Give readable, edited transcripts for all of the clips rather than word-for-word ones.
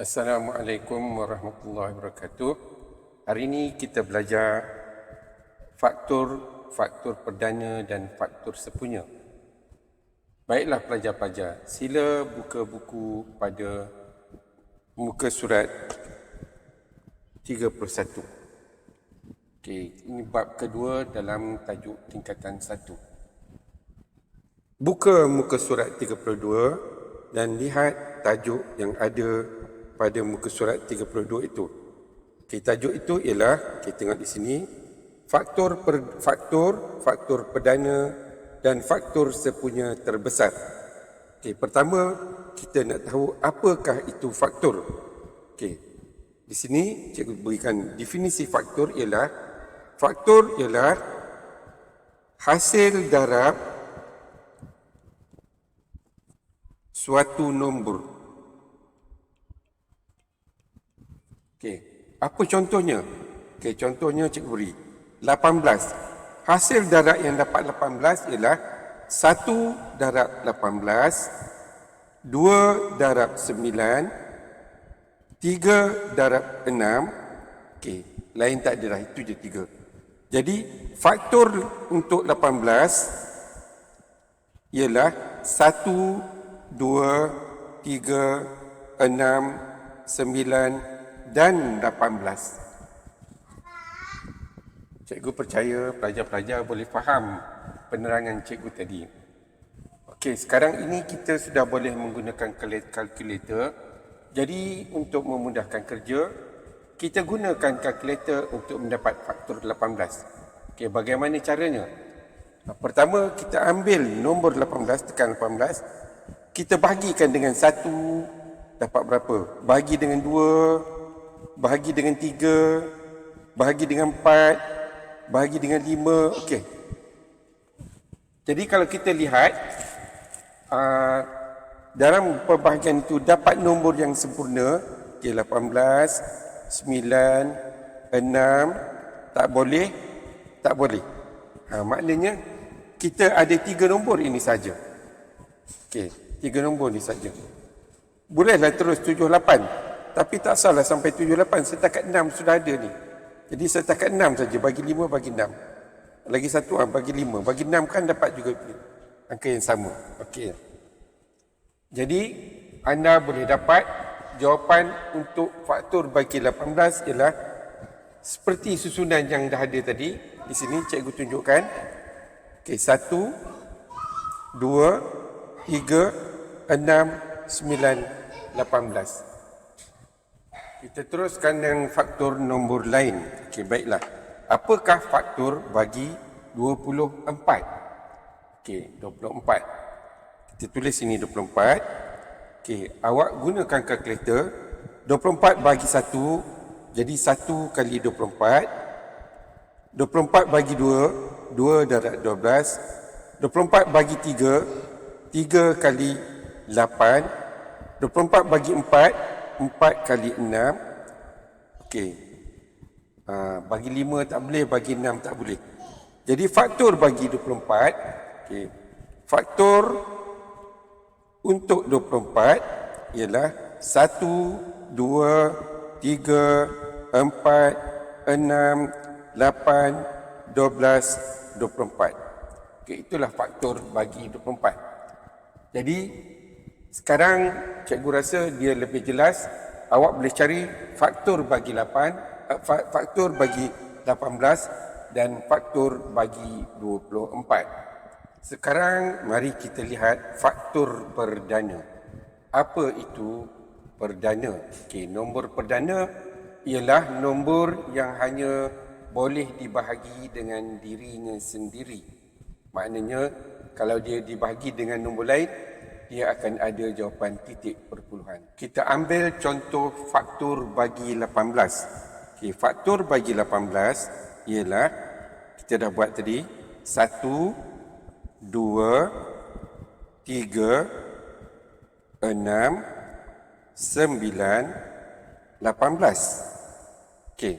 Assalamualaikum warahmatullahi wabarakatuh. Hari ini kita belajar faktor perdana dan faktor sepunya. Baiklah pelajar-pelajar, sila buka buku pada muka surat 31. Okey, ini bab kedua dalam tajuk tingkatan 1. Buka muka surat 32 dan lihat tajuk yang ada pada muka surat 32 itu. Okey, tajuk itu ialah, kita tengok di sini, faktor perdana dan faktor sepunya terbesar. Okey, pertama kita nak tahu apakah itu faktor. Okey, di sini cikgu berikan definisi faktor ialah hasil darab suatu nombor. Okey, apa contohnya? Okey, contohnya cikgu beri 18. Hasil darab yang dapat 18 ialah 1 darab 18, 2 darab 9, 3 darab 6. Okey, lain tak ada dah, itu je 3. Jadi faktor untuk 18 ialah 1, 2, 3, 6, 9 dan 18. Cikgu percaya pelajar-pelajar boleh faham penerangan cikgu tadi. Okey, sekarang ini kita sudah boleh menggunakan kalkulator. Jadi untuk memudahkan kerja, kita gunakan kalkulator untuk mendapat faktor 18. Okey, bagaimana caranya? Pertama, kita ambil nombor 18, tekan 18. Kita bahagikan dengan 1, dapat berapa? Bahagi dengan 2, bahagi dengan 3, bahagi dengan 4, bahagi dengan 5. Okey. Jadi kalau kita lihat dalam perbahagian itu dapat nombor yang sempurna. Okey, 18, 9, 6, tak boleh. Maknanya kita ada 3 nombor ini saja. Okey, 3 nombor ini saja. Bolehlah terus 7, 8. Tapi tak salah sampai 7, 8. Setakat 6 sudah ada ni. Jadi setakat 6 saja. Bagi 5, bagi 6. Lagi satu bagi 5. Bagi 6 kan dapat juga angka yang sama. Okey. Jadi anda boleh dapat jawapan untuk faktor bagi 18 ialah seperti susunan yang dah ada tadi. Di sini cikgu tunjukkan. Okey, 1, 2, 3, 6, 9, 18. Kita teruskan dengan faktor nombor lain. Okey, baiklah. Apakah faktor bagi 24? Okey, 24. Kita tulis sini 24. Okey, awak gunakan kalkulator. 24 bagi 1, jadi 1 kali 24. 24 bagi 2, 2 darab 12. 24 bagi 3, 3 kali 8. 24 bagi 4, 4 kali 6. Okey. Bagi 5 tak boleh, bagi 6 tak boleh. Jadi faktor bagi 24, okey. Faktor untuk 24 ialah 1, 2, 3, 4, 6, 8, 12, 24. Okey, itulah faktor bagi 24. Jadi sekarang cikgu rasa dia lebih jelas. Awak boleh cari faktor bagi 8, faktor bagi 18 dan faktor bagi 24. Sekarang mari kita lihat faktor perdana. Apa itu perdana? Okey, nombor perdana ialah nombor yang hanya boleh dibahagi dengan dirinya sendiri. Maknanya kalau dia dibahagi dengan nombor lain, dia akan ada jawapan titik perpuluhan. Kita ambil contoh faktor bagi 18. Okey, faktor bagi 18 ialah, kita dah buat tadi, 1, 2, 3, 6, 9, 18. Okey.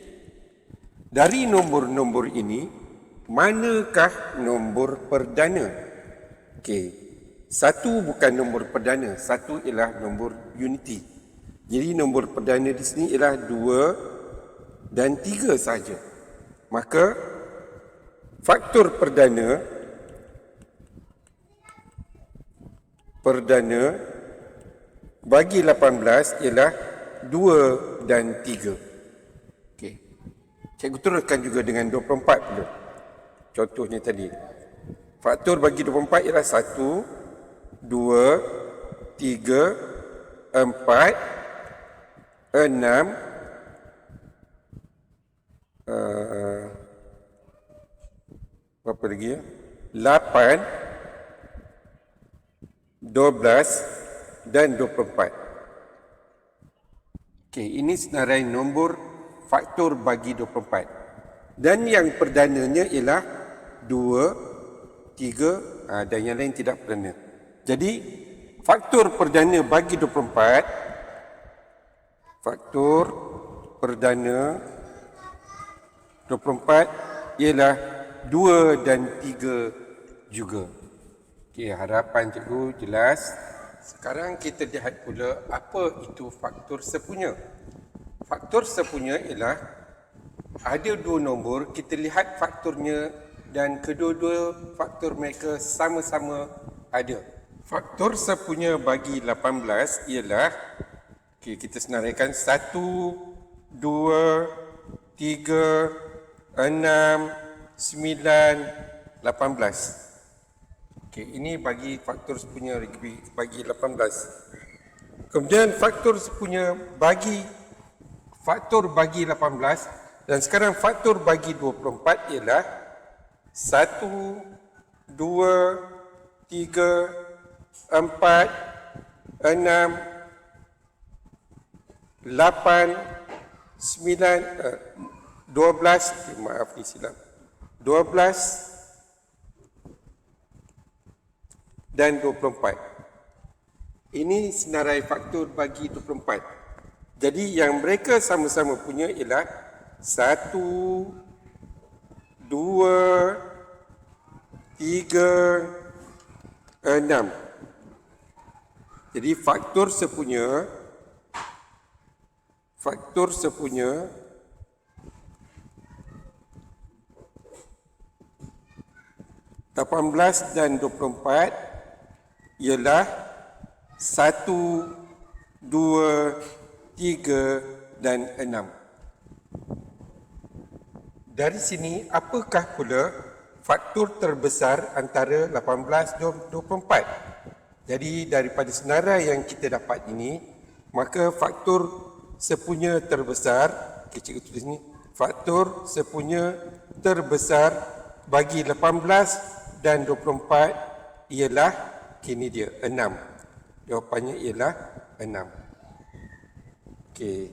Dari nombor-nombor ini, manakah nombor perdana? Okey. 1 bukan nombor perdana, 1 ialah nombor unity. Jadi nombor perdana di sini ialah 2 dan 3 saja. Maka faktor perdana bagi 18 ialah 2 dan 3. Okey. Cikgu teruskan juga dengan 24 pula. Contohnya tadi. Faktor bagi 24 ialah 1, 2, 3, 4, 6, berapa lagi ya? 8, 12 dan 24. Okey, ini senarai nombor faktor bagi 24. Dan yang perdananya ialah 2, 3 dan yang lain tidak perdana. Jadi faktor perdana bagi 24, faktor perdana 24 ialah 2 dan 3 juga. Okey, harapan cikgu jelas. Sekarang kita lihat pula apa itu faktor sepunya. Faktor sepunya ialah ada dua nombor, kita lihat faktornya dan kedua-dua faktor mereka sama-sama ada. Faktor sepunya bagi 18 ialah, okay, kita senaraikan 1, 2, 3, 6, 9, 18. Okay, ini bagi faktor sepunya bagi 18. Kemudian faktor sepunya bagi 18 dan sekarang faktor bagi 24 ialah 1, 2, 3, 4, 6, 8, 9, 12, maaf ni silap, 12 dan 24. Ini senarai faktor bagi 24. Jadi yang mereka sama-sama punya ialah 1, 2, 3, 6. Jadi faktor sepunya 18 dan 24 ialah 1, 2, 3 dan 6. Dari sini, apakah pula faktor terbesar antara 18 dan 24? Jadi daripada senarai yang kita dapat ini, maka faktor sepunya terbesar, cikgu tulis ni, faktor sepunya terbesar bagi 18 dan 24 ialah, ini dia, 6. Jawapannya ialah 6. Okey.